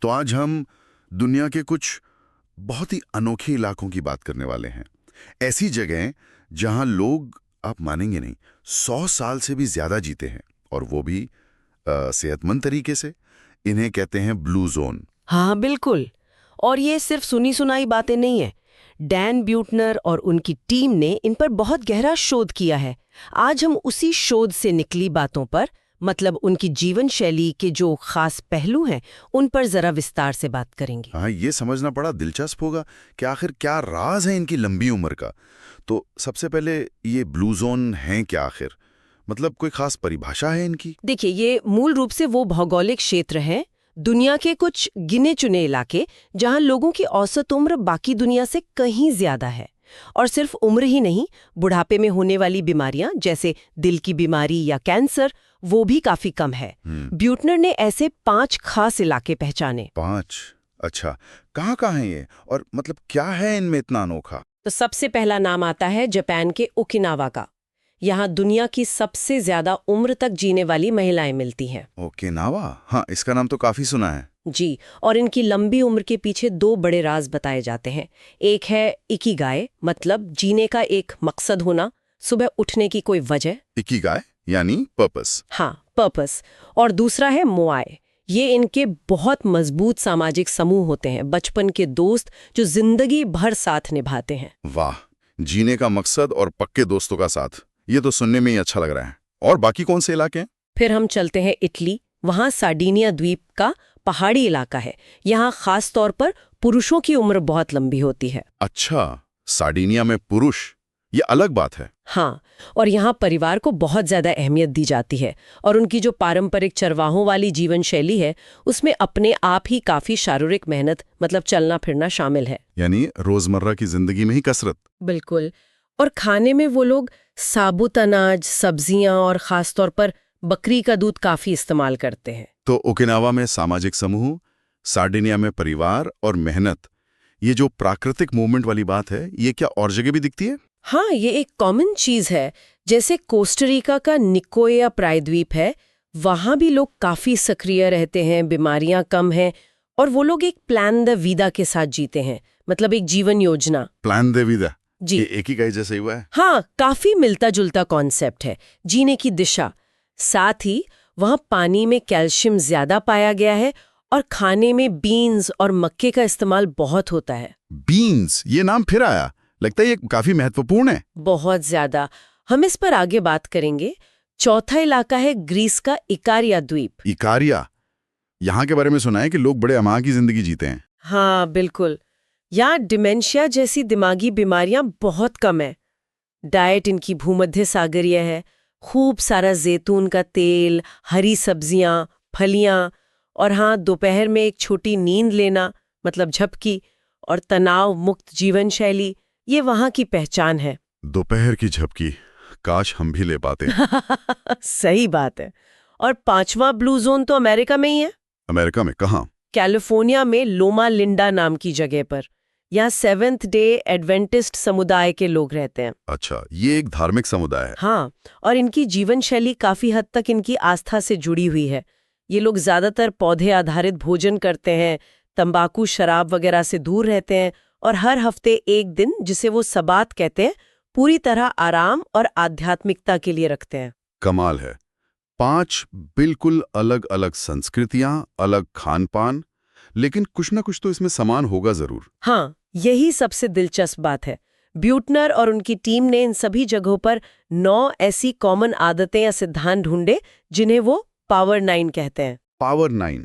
तो आज हम दुनिया के कुछ बहुत ही अनोखे इलाकों की बात करने वाले हैं। ऐसी जगह जहां लोग, आप मानेंगे नहीं, 100 साल से भी ज्यादा जीते हैं, और वो भी सेहतमंद तरीके से। इन्हें कहते हैं ब्लू जोन। हाँ बिल्कुल। और ये सिर्फ सुनी सुनाई बातें नहीं है। डैन ब्यूटनर और उनकी टीम ने इन पर बहुत गहरा शोध किया है। आज हम उसी शोध से निकली बातों पर, मतलब उनकी जीवन शैली के जो खास पहलू हैं, उन पर जरा विस्तार से बात करेंगे। हाँ, ये समझना बड़ा दिलचस्प होगा कि आखिर क्या राज है इनकी लंबी उम्र का। तो सबसे पहले, ये ब्लू जोन हैं क्या आखिर? मतलब कोई खास परिभाषा है इनकी? देखिए, ये मूल रूप से वो भौगोलिक क्षेत्र हैं, दुनिया के कुछ गिने चुने इलाके, जहां लोगों की औसत उम्र बाकी दुनिया से कहीं ज्यादा है। और सिर्फ उम्र ही नहीं, बुढ़ापे में होने वाली बीमारियां जैसे दिल की बीमारी या कैंसर, वो भी काफी कम है। ब्यूटनर ने ऐसे 5 खास इलाके पहचाने। 5? अच्छा, कहाँ हैं ये, और मतलब क्या है इनमें इतना अनोखा? तो सबसे पहला नाम आता है जापान के ओकिनावा का। यहाँ दुनिया की सबसे ज्यादा उम्र तक जीने वाली महिलाएं मिलती हैं। ओकिनावा? हाँ, इसका नाम तो काफी सुना है। जी, और इनकी लंबी उम्र के पीछे 2 बड़े राज बताए जाते हैं। एक है इकिगाई, मतलब जीने का एक मकसद होना, सुबह उठने की कोई वजह। इकिगाई यानी पर्पस। हाँ, पर्पस। और दूसरा है मोआई। ये इनके बहुत मजबूत सामाजिक समूह होते हैं, बचपन के दोस्त जो जिंदगी भर साथ निभाते हैं। वाह, जीने का मकसद और पक्के दोस्तों का साथ, ये तो सुनने में ही अच्छा लग रहा है। और बाकी कौन से इलाके हैं? फिर हम चलते हैं इटली। वहाँ सार्डिनिया द्वीप का पहाड़ी इलाका है। यहाँ खास तौर पर पुरुषों की उम्र बहुत लंबी होती है। अच्छा, सार्डिनिया में पुरुष, ये अलग बात है। हाँ, और यहाँ परिवार को बहुत ज्यादा अहमियत दी जाती है। और उनकी जो पारंपरिक चरवाहों वाली जीवन शैली है, उसमें अपने आप ही काफी शारीरिक मेहनत, मतलब चलना फिरना शामिल है। यानी रोजमर्रा की जिंदगी में ही कसरत। बिल्कुल। और खाने में वो लोग साबुत अनाज, सब्जियां और खास तौर पर बकरी का दूध काफी इस्तेमाल करते हैं। तो ओकिनावा में सामाजिक समूह, सार्डिनिया में परिवार और मेहनत, ये जो प्राकृतिक मूवमेंट वाली बात है, ये क्या और जगह भी दिखती है? हाँ, ये एक कॉमन चीज है। जैसे कोस्टारिका का निकोया प्रायद्वीप है, वहां भी लोग काफी सक्रिय रहते हैं, बीमारियां कम हैं, और वो लोग एक प्लान द वीदा के साथ जीते हैं, मतलब एक जीवन योजना। प्लान दे विदा? जी ये एक ही गाय जैसे ही हुआ है। हाँ, काफी मिलता जुलता कॉन्सेप्ट है, जीने की दिशा। साथ ही वहाँ पानी में कैल्शियम ज्यादा पाया गया है, और खाने में बीन्स और मक्के का इस्तेमाल बहुत होता है। बीन्स, ये नाम फिर आया। लगता है ये काफी महत्वपूर्ण है। बहुत ज्यादा। हम इस पर आगे बात करेंगे। चौथा इलाका है ग्रीस का इकारिया द्वीप। इकारिया, यहाँ के बारे में सुना है कि लोग बड़े अमां की जिंदगी जीते हैं। हाँ बिल्कुल। यहाँ डिमेंशिया जैसी दिमागी बीमारियां बहुत कम है। डाइट इनकी भूमध्य सागरीय है। खूब सारा जैतून का तेल, हरी सब्जियां, फलियां, और हाँ, दोपहर में एक छोटी नींद लेना, मतलब झपकी, और तनाव मुक्त जीवन शैली, ये वहाँ की पहचान है। दोपहर की झपकी, काश हम भी ले पाते। सही बात है। और 5वां ब्लू जोन तो अमेरिका में ही है। अमेरिका में कहाँ? कैलिफोर्निया में लोमा लिंडा नाम की जगह पर। यहाँ सेवेंथ डे एडवेंटिस्ट समुदाय के लोग रहते हैं। अच्छा, ये एक धार्मिक समुदाय है। हाँ, और इनकी जीवन शैली काफी हद तक इनकी आस्था से जुड़ी हुई है। ये लोग ज्यादातर पौधे आधारित भोजन करते हैं, तंबाकू शराब वगैरह से दूर रहते हैं, और हर हफ्ते एक दिन, जिसे वो सबात कहते हैं, पूरी तरह आराम और आध्यात्मिकता के लिए रखते हैं। कमाल है। 5 बिल्कुल अलग अलग संस्कृतियां, अलग खान पान, लेकिन कुछ ना कुछ तो इसमें समान होगा जरूर। हाँ, यही सबसे दिलचस्प बात है। ब्यूटनर और उनकी टीम ने इन सभी जगहों पर 9 ऐसी कॉमन आदतें या सिद्धांत ढूंढे, जिन्हें वो पावर 9 कहते हैं। पावर 9?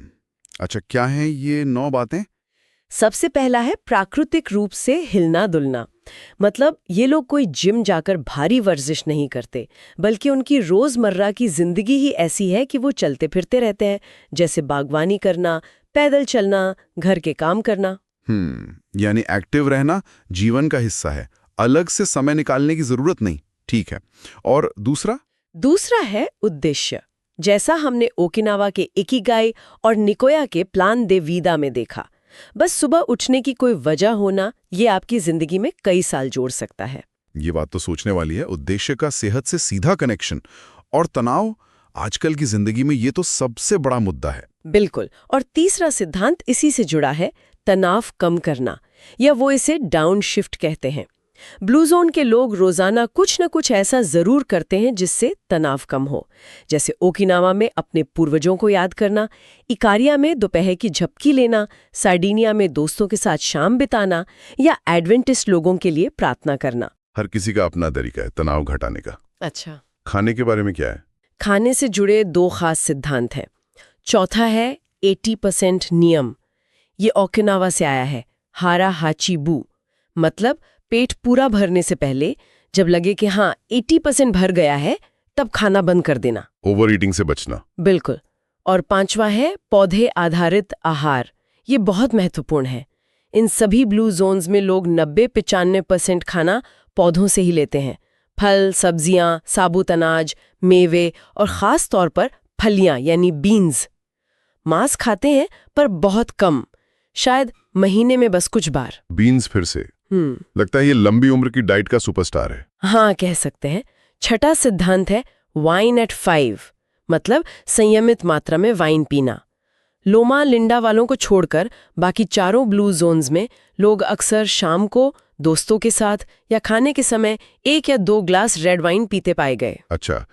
अच्छा, क्या है ये 9 बातें? सबसे पहला है प्राकृतिक रूप से हिलना दुलना। मतलब ये लोग कोई जिम जाकर भारी वर्जिश नहीं करते, बल्कि उनकी रोजमर्रा की जिंदगी ही ऐसी है कि वो चलते फिरते रहते हैं, जैसे बागवानी करना, पैदल चलना, घर के काम करना। यानी एक्टिव रहना जीवन का हिस्सा है, अलग से समय निकालने की जरूरत नहीं। ठीक है। और दूसरा है उद्देश्य। जैसा हमने ओकिनावा के इकिगाई और निकोया के प्लान दे वीदा में देखा, बस सुबह उठने की कोई वजह होना, ये आपकी जिंदगी में कई साल जोड़ सकता है। ये बात तो सोचने वाली है। उद्देश्य का सेहत से सीधा कनेक्शन। और तनाव, आजकल की जिंदगी में ये तो सबसे बड़ा मुद्दा है। बिल्कुल। और तीसरा सिद्धांत इसी से जुड़ा है, तनाव कम करना, या वो इसे डाउन शिफ्ट कहते हैं। ब्लू जोन के लोग रोजाना कुछ न कुछ ऐसा जरूर करते हैं जिससे तनाव कम हो, जैसे ओकिनावा में अपने पूर्वजों को याद करना, इकारिया में दोपहर की झपकी लेना, सार्डिनिया में दोस्तों के साथ शाम बिताना, या एडवेंटिस्ट लोगों के लिए प्रार्थना करना। हर किसी का अपना तरीका है तनाव घटाने का। अच्छा, खाने के बारे में क्या है? खाने से जुड़े 2 खास सिद्धांत हैं। चौथा है 80% नियम। ये ओकिनावा से आया है, हारा हाचीबू, मतलब पेट पूरा भरने से पहले जब लगे कि हाँ 80% भर गया है, तब खाना बंद कर देना। ओवर ईटिंग से बचना। बिल्कुल। और 5वां है पौधे आधारित आहार। ये बहुत महत्वपूर्ण है। इन सभी ब्लू जोन्स में लोग 90-95% खाना पौधों से ही लेते हैं। फल, सब्जियां, साबुत अनाज, मेवे और खास तौर पर फलियां यानी बीन्स। मांस खाते हैं पर बहुत कम, शायद महीने में बस कुछ बार। बीन्स फिर से लगता है ये लंबी उम्र की डाइट का सुपरस्टार है। हाँ, कह सकते हैं। छठा सिद्धांत है वाइन एट 5, मतलब संयमित मात्रा में वाइन पीना। लोमा लिंडा वालों को छोड़कर बाकी चारों ब्लू जोन्स में लोग अक्सर शाम को दोस्तों के साथ या खाने के समय 1 या 2 ग्लास रेड वाइन पीते पाए गए। अच्छा,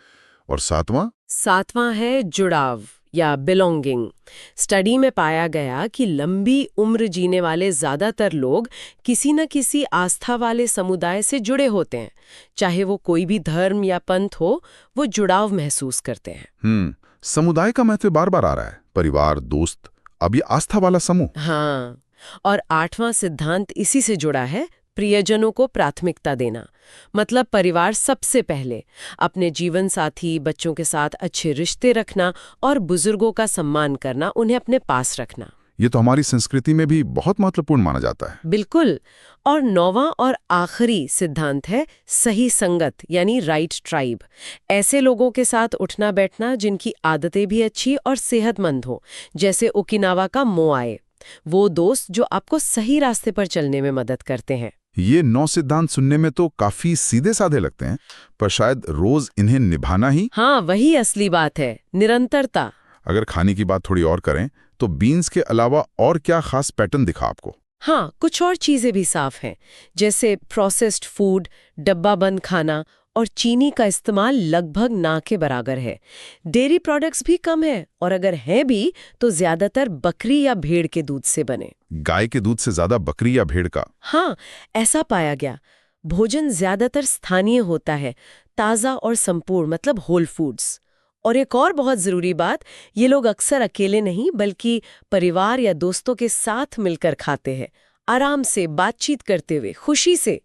और सातवां है जुड़ाव या बिलोंगिंग। स्टडी में पाया गया कि लंबी उम्र जीने वाले ज्यादातर लोग किसी न किसी आस्था वाले समुदाय से जुड़े होते हैं। चाहे वो कोई भी धर्म या पंथ हो, वो जुड़ाव महसूस करते हैं। समुदाय का महत्व बार बार आ रहा है। परिवार, दोस्त, अब ये आस्था वाला समूह। हाँ, और 8वां सिद्धांत इसी से जुड़ा है, प्रियजनों को प्राथमिकता देना। मतलब परिवार सबसे पहले, अपने जीवन साथी, बच्चों के साथ अच्छे रिश्ते रखना और बुजुर्गों का सम्मान करना, उन्हें अपने पास रखना। ये तो हमारी संस्कृति में भी बहुत महत्वपूर्ण माना जाता है। बिल्कुल। और 9वां और आखिरी सिद्धांत है सही संगत यानी राइट ट्राइब। ऐसे लोगों के साथ उठना बैठना जिनकी आदतें भी अच्छी और सेहतमंद हो, जैसे ओकिनावा का मोआए, वो दोस्त जो आपको सही रास्ते पर चलने में मदद करते हैं। ये 9 सिद्धांत सुनने में तो काफी सीधे साधे लगते हैं, पर शायद रोज इन्हें निभाना ही। हाँ, वही असली बात है, निरंतरता। अगर खाने की बात थोड़ी और करें तो बीन्स के अलावा और क्या खास पैटर्न दिखा आपको? हाँ, कुछ और चीजें भी साफ हैं, जैसे प्रोसेस्ड फूड, डब्बा बंद खाना और चीनी का इस्तेमाल लगभग ना के बराबर है। डेयरी प्रोडक्ट्स भी कम है, और अगर हैं भी तो ज्यादातर बकरी या भेड़ के दूध से बने। गाय के दूध से ज्यादा बकरी या भेड़ का? हाँ, ऐसा पाया गया। भोजन ज्यादातर स्थानीय होता है, ताज़ा और संपूर्ण, मतलब होल फूड्स। और एक और बहुत ज़रूरी बात, ये लोग अक्सर अकेले नहीं बल्कि परिवार या दोस्तों के साथ मिलकर खाते हैं, आराम से बातचीत करते हुए, खुशी से।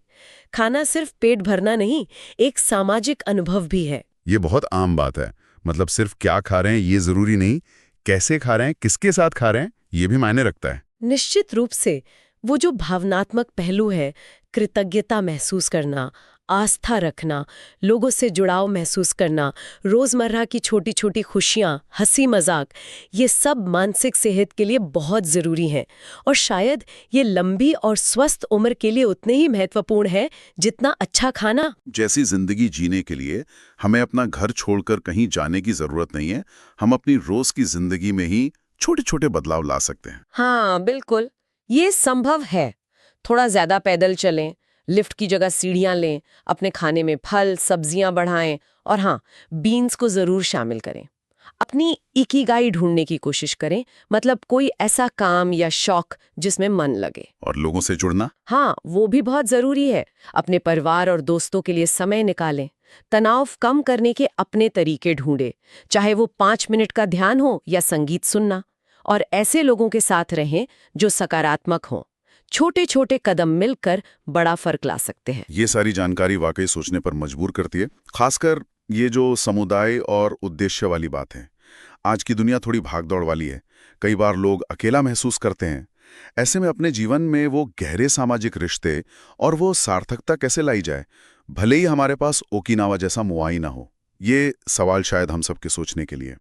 खाना सिर्फ पेट भरना नहीं, एक सामाजिक अनुभव भी है। ये बहुत आम बात है। मतलब सिर्फ क्या खा रहे हैं ये जरूरी नहीं, कैसे खा रहे हैं, किसके साथ खा रहे हैं, ये भी मायने रखता है। निश्चित रूप से। वो जो भावनात्मक पहलू है, कृतज्ञता महसूस करना, आस्था रखना, लोगों से जुड़ाव महसूस करना, रोजमर्रा की छोटी छोटी खुशियां, हंसी मजाक, ये सब मानसिक सेहत के लिए बहुत जरूरी हैं। और शायद ये लंबी और स्वस्थ उम्र के लिए उतने ही महत्वपूर्ण है जितना अच्छा खाना। जैसी जिंदगी जीने के लिए हमें अपना घर छोड़कर कहीं जाने की जरूरत नहीं है, हम अपनी रोज की जिंदगी में ही छोटे छोटे बदलाव ला सकते हैं। हाँ, बिल्कुल, ये संभव है। थोड़ा ज्यादा पैदल चलें, लिफ्ट की जगह सीढ़ियां लें, अपने खाने में फल सब्जियां बढ़ाएं, और हाँ, बीन्स को जरूर शामिल करें। अपनी इकिगाई ढूंढने की कोशिश करें, मतलब कोई ऐसा काम या शौक जिसमें मन लगे। और लोगों से जुड़ना? हाँ, वो भी बहुत जरूरी है। अपने परिवार और दोस्तों के लिए समय निकालें। तनाव कम करने के अपने तरीके ढूंढें, चाहे वो 5 मिनट का ध्यान हो या संगीत सुनना। और ऐसे लोगों के साथ रहें जो सकारात्मक हों। छोटे छोटे कदम मिलकर बड़ा फर्क ला सकते हैं। ये सारी जानकारी वाकई सोचने पर मजबूर करती है, खासकर ये जो समुदाय और उद्देश्य वाली बात है। आज की दुनिया थोड़ी भागदौड़ वाली है, कई बार लोग अकेला महसूस करते हैं। ऐसे में अपने जीवन में वो गहरे सामाजिक रिश्ते और वो सार्थकता कैसे लाई जाए, भले ही हमारे पास ओकिनावा जैसा मोआई ना हो? ये सवाल शायद हम सबके सोचने के लिए।